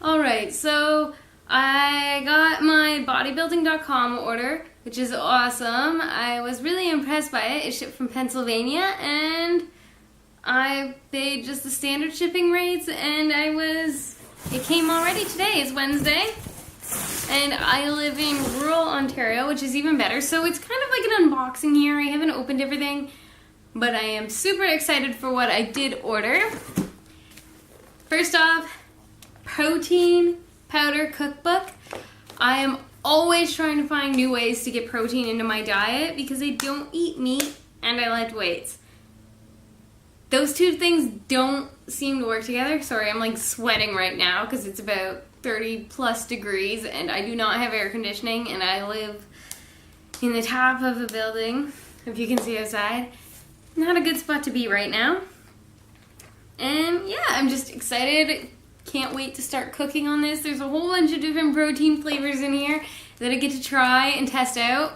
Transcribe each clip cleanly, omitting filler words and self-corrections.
Alright, so I got my bodybuilding.com order, which is awesome. I was really impressed by it. It shipped from Pennsylvania, and I paid just the standard shipping rates, and it came already today. It's Wednesday, and I live in rural Ontario, which is even better. So it's kind of like an unboxing here. I haven't opened everything, but I am super excited for what I did order. First off, protein powder cookbook. I am always trying to find new ways to get protein into my diet because I don't eat meat and I lift weights. Those two things don't seem to work together. Sorry, I'm like sweating right now because it's about 30 plus degrees and I do not have air conditioning and I live in the top of a building, if you can see outside. Not a good spot to be right now. And yeah, I'm just excited. Can't wait to start cooking on this. There's a whole bunch of different protein flavors in here that I get to try and test out.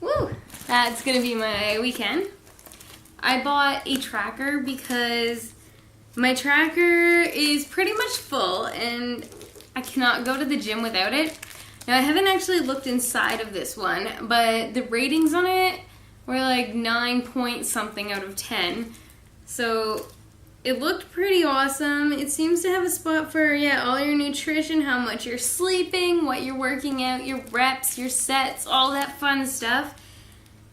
Woo! That's gonna be my weekend. I bought a tracker because my tracker is pretty much full and I cannot go to the gym without it. Now I haven't actually looked inside of this one, but the ratings on it were like 9 point something out of 10. So it looked pretty awesome. It seems to have a spot for, all your nutrition, how much you're sleeping, what you're working out, your reps, your sets, all that fun stuff.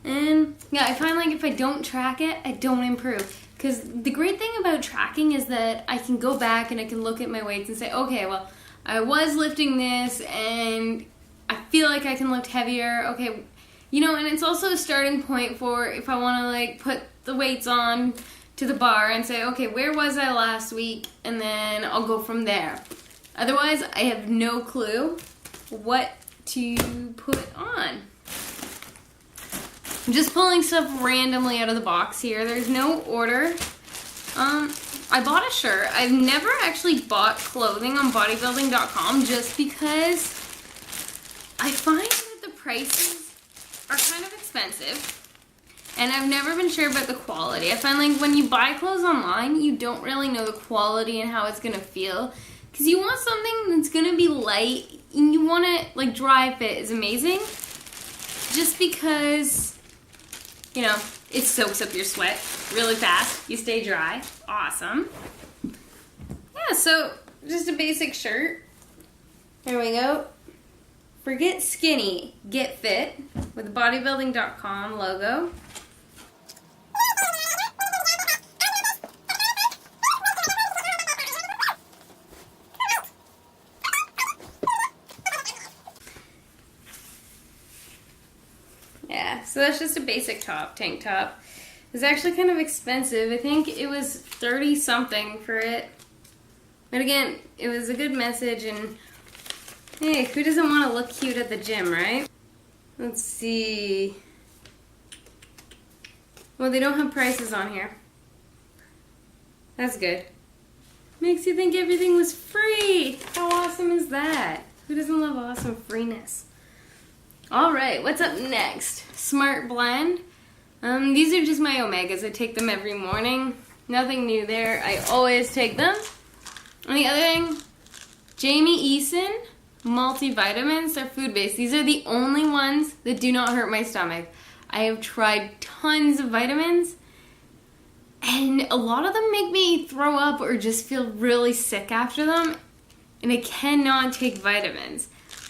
And yeah, I find like if I don't track it, I don't improve. Because the great thing about tracking is that I can go back and I can look at my weights and say, okay, well, I was lifting this and I feel like I can lift heavier. Okay, and it's also a starting point for if I want to like put the weights on to the bar and say, okay, where was I last week? And then I'll go from there. Otherwise, I have no clue what to put on. I'm just pulling stuff randomly out of the box here. There's no order. I bought a shirt. I've never actually bought clothing on bodybuilding.com just because I find that the prices are kind of expensive. And I've never been sure about the quality. I find like when you buy clothes online, you don't really know the quality and how it's going to feel. Because you want something that's going to be light and you want to, like, dry fit is amazing. Just because, it soaks up your sweat really fast. You stay dry. Awesome. Yeah, so just a basic shirt. There we go. Forget skinny, get fit with the bodybuilding.com logo. Yeah, so that's just a basic tank top. It's actually kind of expensive. I think it was 30 something for it. But again, it was a good message and hey, who doesn't want to look cute at the gym, right? Let's see. Well, they don't have prices on here. That's good. Makes you think everything was free. How awesome is that? Who doesn't love awesome freeness? All right, what's up next? Smart Blend. These are just my Omegas. I take them every morning. Nothing new there. I always take them. And the other thing, Jamie Eason multivitamins. They're food-based. These are the only ones that do not hurt my stomach. I have tried tons of vitamins, and a lot of them make me throw up or just feel really sick after them, and I cannot take vitamins.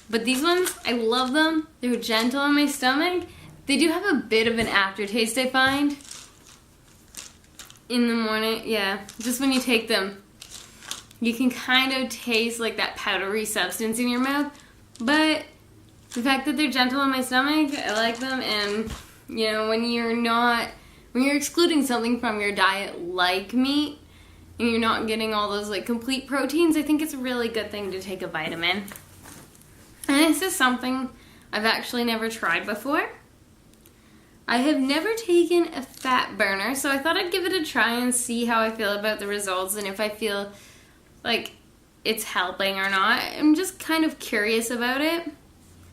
But these ones, I love them. They're gentle on my stomach. They do have a bit of an aftertaste, I find. In the morning, just when you take them, you can kind of taste like that powdery substance in your mouth. But the fact that they're gentle on my stomach, I like them. And, when you're excluding something from your diet like meat, and you're not getting all those like complete proteins, I think it's a really good thing to take a vitamin. And this is something I've actually never tried before. I have never taken a fat burner, so I thought I'd give it a try and see how I feel about the results and if I feel like it's helping or not. I'm just kind of curious about it.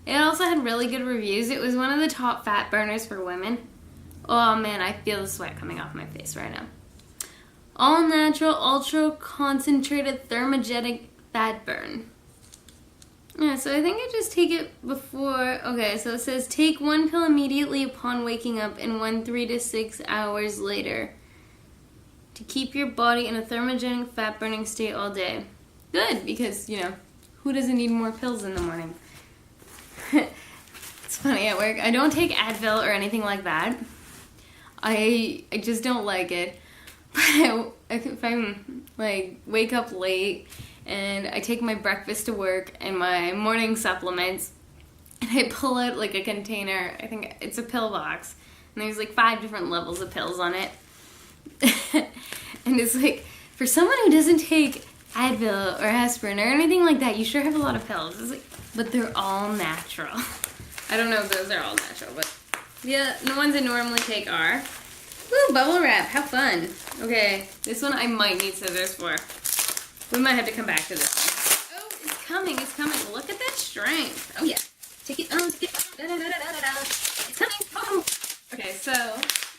It also had really good reviews. It was one of the top fat burners for women. Oh man, I feel the sweat coming off my face right now. All natural, ultra concentrated thermogenic fat burn. Yeah, so I think I just take it before. Okay, so it says take 1 pill immediately upon waking up and 1 3 to 6 hours later to keep your body in a thermogenic fat burning state all day. Good, because, you know, who doesn't need more pills in the morning? It's funny at work. I don't take Advil or anything like that. I just don't like it. But if I'm like wake up late and I take my breakfast to work and my morning supplements and I pull out like a container, I think it's a pill box, and there's like 5 different levels of pills on it. And it's like, for someone who doesn't take Advil or aspirin or anything like that, you sure have a lot of pills. It's like, but they're all natural. I don't know if those are all natural, but yeah, the ones I normally take are. Ooh, bubble wrap, how fun. Okay, this one I might need scissors for. We might have to come back to this one. Oh, it's coming, it's coming. Look at that strength. Oh yeah. Take it on, take it on. Da, da, da, da, da. It's coming. Oh. Okay, so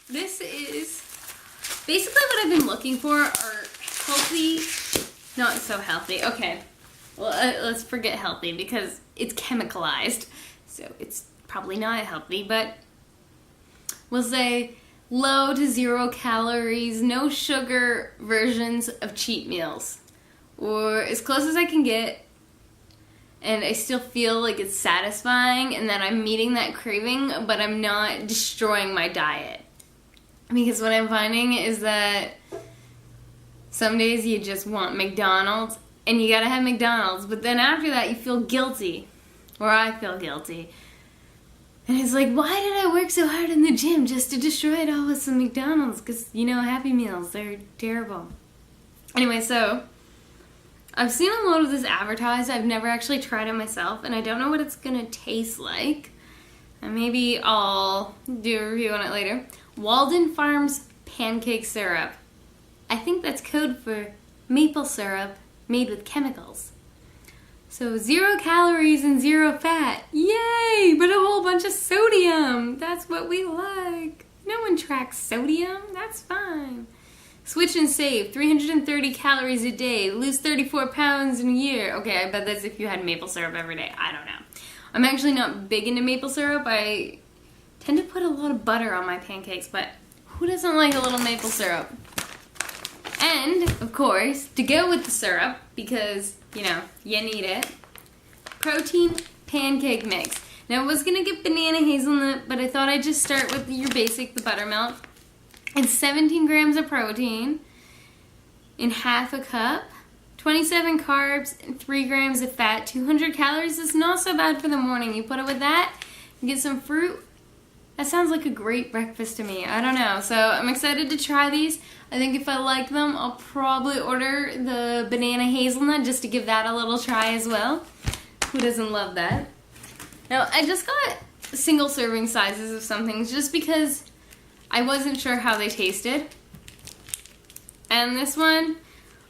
this is basically what I've been looking for are healthy, not so healthy. Okay, well, let's forget healthy because it's chemicalized. So it's probably not healthy, but we'll say low to 0 calories, no sugar versions of cheat meals. Or as close as I can get, and I still feel like it's satisfying and that I'm meeting that craving, but I'm not destroying my diet. Because what I'm finding is that some days you just want McDonald's, and you gotta have McDonald's, but then after that you feel guilty. Or I feel guilty. And it's like, why did I work so hard in the gym just to destroy it all with some McDonald's? Because, you know, Happy Meals, they're terrible. Anyway, so I've seen a lot of this advertised. I've never actually tried it myself, and I don't know what it's going to taste like. And maybe I'll do a review on it later. Walden Farms pancake syrup. I think that's code for maple syrup made with chemicals. So 0 calories and 0 fat. Yay! But a whole bunch of sodium. That's what we like. No one tracks sodium. That's fine. Switch and save. 330 calories a day. Lose 34 pounds in a year. Okay, I bet that's if you had maple syrup every day. I don't know. I'm actually not big into maple syrup. I tend to put a lot of butter on my pancakes, but who doesn't like a little maple syrup? And, of course, to go with the syrup, because, you know, you need it, protein pancake mix. Now, I was going to get banana hazelnut, but I thought I'd just start with your basic, the buttermilk. It's 17 grams of protein in half a cup, 27 carbs, and 3 grams of fat. 200 calories is not so bad for the morning. You put it with that, and get some fruit. That sounds like a great breakfast to me. I don't know. So I'm excited to try these. I think if I like them, I'll probably order the banana hazelnut just to give that a little try as well. Who doesn't love that? Now, I just got single serving sizes of some things just because I wasn't sure how they tasted. And this one,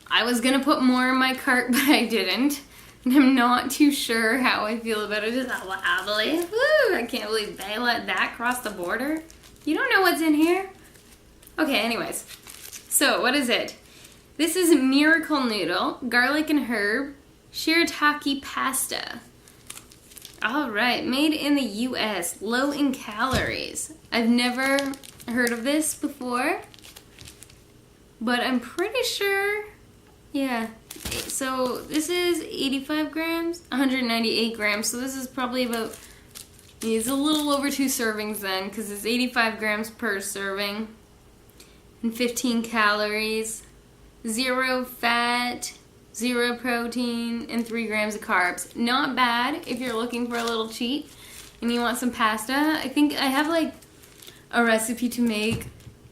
I was going to put more in my cart, but I didn't. And I'm not too sure how I feel about it. Just wobbly. Woo! I can't believe they let that cross the border. You don't know what's in here? Okay, anyways. So, what is it? This is Miracle Noodle, garlic and herb, shirataki pasta. Alright, made in the US, low in calories. I've never heard of this before, but I'm pretty sure, yeah. So this is 85 grams, 198 grams, so this is probably about, it's a little over 2 servings then, because it's 85 grams per serving, and 15 calories, 0 fat, 0 protein, and 3 grams of carbs. Not bad if you're looking for a little cheat and you want some pasta. I think I have like a recipe to make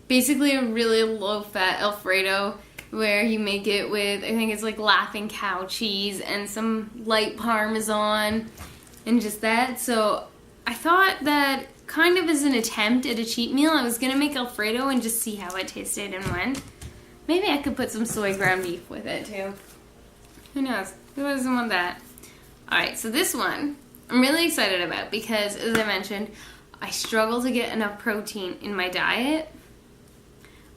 basically a really low fat Alfredo where you make it with, I think it's like Laughing Cow cheese and some light Parmesan and just that. So I thought that kind of as an attempt at a cheat meal, I was going to make Alfredo and just see how it tasted and went. Maybe I could put some soy ground beef with it too. Who knows? Who doesn't want that? Alright, so this one I'm really excited about because, as I mentioned, I struggle to get enough protein in my diet.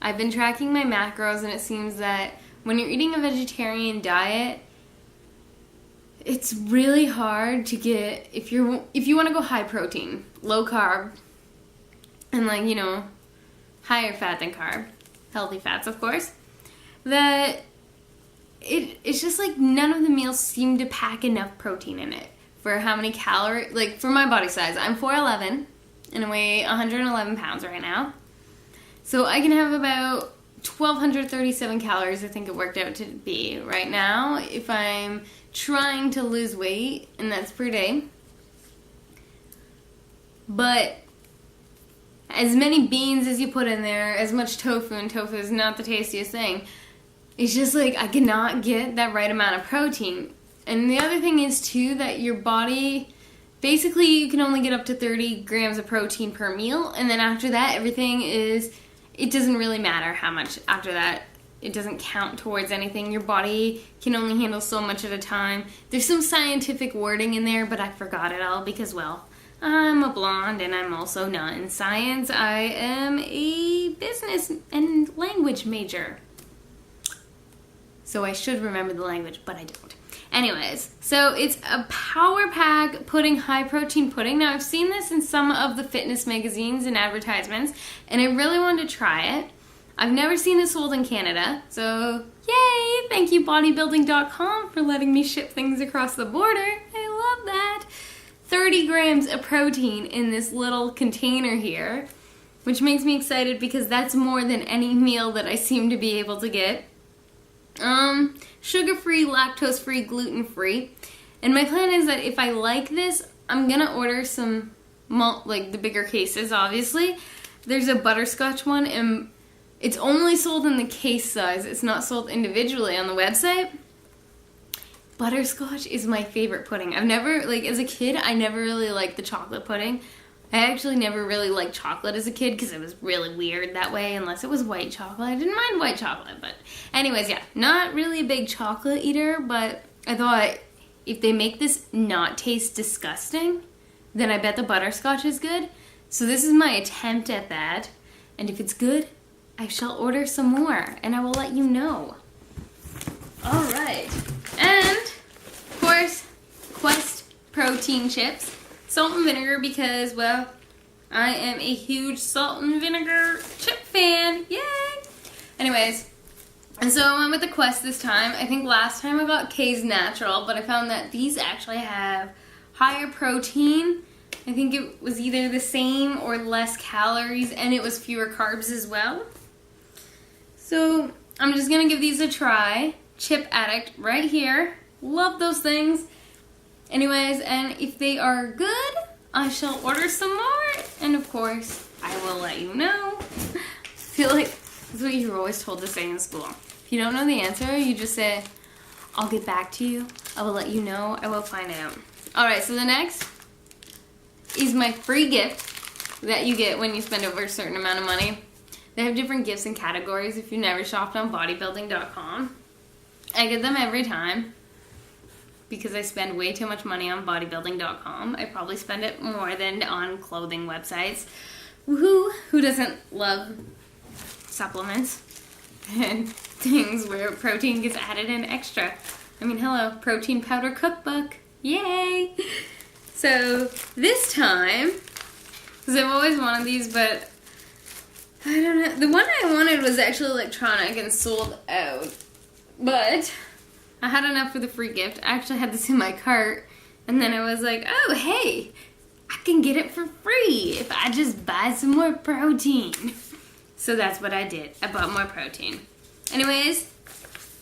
I've been tracking my macros and it seems that when you're eating a vegetarian diet, it's really hard to get, if you want to go high protein, low carb, and like, you know, higher fat than carb, healthy fats of course, that it's just like none of the meals seem to pack enough protein in it for how many calories, like for my body size. I'm 4'11", and I weigh 111 pounds right now. So I can have about 1,237 calories, I think it worked out to be right now, if I'm trying to lose weight, and that's per day. But as many beans as you put in there, as much tofu, and tofu is not the tastiest thing, it's just like I cannot get that right amount of protein. And the other thing is too that your body, basically you can only get up to 30 grams of protein per meal, and then after that everything is, it doesn't really matter how much after that. It doesn't count towards anything. Your body can only handle so much at a time. There's some scientific wording in there, but I forgot it all because, well, I'm a blonde and I'm also not in science. I am a business and language major. So I should remember the language, but I don't. Anyways, so it's a Power Pack pudding, high protein pudding. Now I've seen this in some of the fitness magazines and advertisements, and I really wanted to try it. I've never seen it sold in Canada, so yay! Thank you bodybuilding.com for letting me ship things across the border. I love that. 30 grams of protein in this little container here, which makes me excited because that's more than any meal that I seem to be able to get. Sugar-free, lactose-free, gluten-free. And my plan is that if I like this, I'm gonna order some, like the bigger cases, obviously. There's a butterscotch one, and it's only sold in the case size. It's not sold individually on the website. Butterscotch is my favorite pudding. I've never, like as a kid, I never really liked the chocolate pudding. I actually never really liked chocolate as a kid because it was really weird that way, unless it was white chocolate. I didn't mind white chocolate, but anyways, yeah, not really a big chocolate eater, but I thought if they make this not taste disgusting, then I bet the butterscotch is good. So this is my attempt at that, and if it's good, I shall order some more, and I will let you know. Alright, and of course, Quest protein chips. Salt and vinegar because, well, I am a huge salt and vinegar chip fan. Yay! Anyways, and so I went with the Quest this time. I think last time I got K's Natural, but I found that these actually have higher protein. I think it was either the same or less calories, and it was fewer carbs as well. So I'm just going to give these a try. Chip Addict right here. Love those things. Anyways, and if they are good, I shall order some more, and of course, I will let you know. I feel like that's what you were always told to say in school. If you don't know the answer, you just say, I'll get back to you, I will let you know, I will find out. Alright, so the next is my free gift that you get when you spend over a certain amount of money. They have different gifts and categories if you've never shopped on bodybuilding.com. I get them every time, because I spend way too much money on bodybuilding.com. I probably spend it more than on clothing websites. Woohoo! Who doesn't love supplements and things where protein gets added in extra? I mean, hello, protein powder cookbook. Yay! So this time, because I've always wanted these, but I don't know. The one I wanted was actually electronic and sold out. But I had enough for the free gift. I actually had this in my cart, and then I was like, oh, hey, I can get it for free if I just buy some more protein. So that's what I did. I bought more protein. Anyways,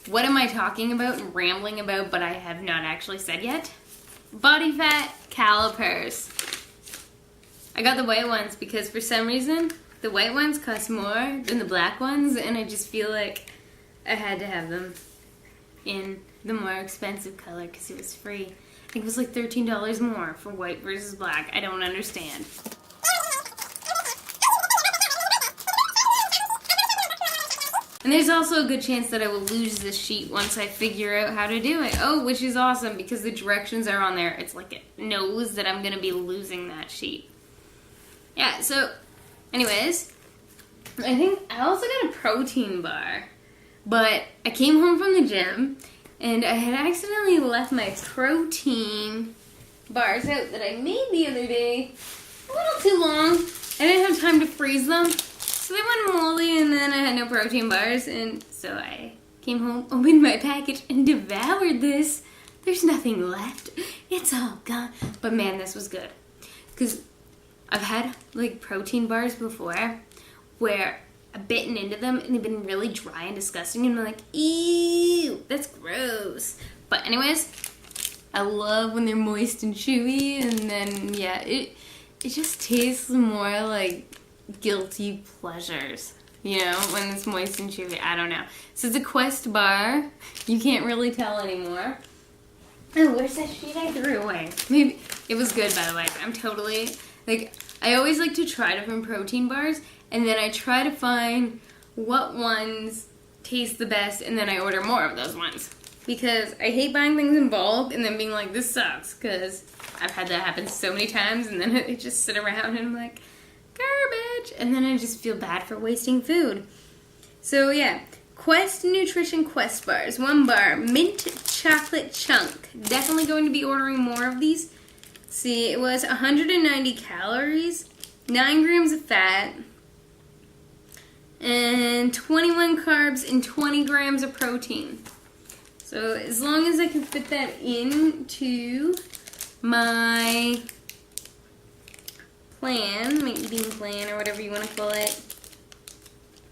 what am I talking about and rambling about, but I have not actually said yet? Body fat calipers. I got the white ones because for some reason, the white ones cost more than the black ones, and I just feel like I had to have them in the more expensive color because it was free. I think it was like $13 more for white versus black. I don't understand. And there's also a good chance that I will lose this sheet once I figure out how to do it. Oh, which is awesome because the directions are on there. It's like it knows that I'm going to be losing that sheet. Yeah, so anyways, I think I also got a protein bar. But I came home from the gym, And I had accidentally left my protein bars out that I made the other day a little too long. I didn't have time to freeze them, so they went moldy, and then I had no protein bars, and so I came home, opened my package, and devoured this. There's nothing left. It's all gone. But man, this was good. Because I've had like protein bars before where I've bitten into them and they've been really dry and disgusting, and I'm like, ew, that's gross. But anyways, I love when they're moist and chewy, and then yeah, it just tastes more like guilty pleasures, you know, when it's moist and chewy. I don't know. So it's a Quest bar. You can't really tell anymore. Oh, where's that sheet I threw away? Maybe it was good, by the way. I'm totally like, I always like to try different protein bars, and then I try to find what ones taste the best, and then I order more of those ones. Because I hate buying things in bulk and then being like, this sucks, because I've had that happen so many times, and then I just sit around and I'm like, garbage, and then I just feel bad for wasting food. So yeah, Quest Nutrition Quest bars, 1 bar, mint chocolate chunk. Definitely going to be ordering more of these. See, it was 190 calories, 9 grams of fat, and 21 carbs and 20 grams of protein. So as long as I can fit that into my plan, my eating plan, or whatever you want to call it,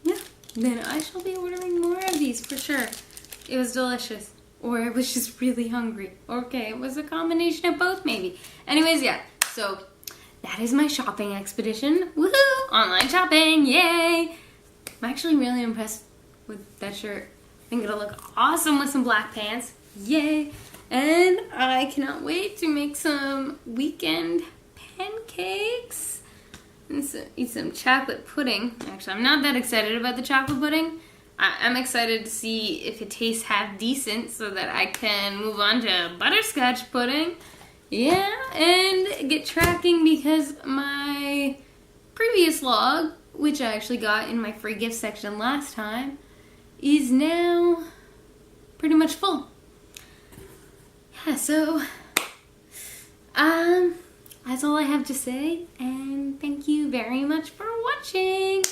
yeah, then I shall be ordering more of these for sure. It was delicious. Or I was just really hungry. Okay, it was a combination of both maybe. Anyways, yeah, so that is my shopping expedition. Woohoo! Online shopping, yay! I'm actually really impressed with that shirt. I think it'll look awesome with some black pants. Yay! And I cannot wait to make some weekend pancakes and eat some chocolate pudding. Actually, I'm not that excited about the chocolate pudding. I'm excited to see if it tastes half decent so that I can move on to butterscotch pudding. Yeah, and get tracking because my previous log, which I actually got in my free gift section last time, is now pretty much full. Yeah, so that's all I have to say, and thank you very much for watching.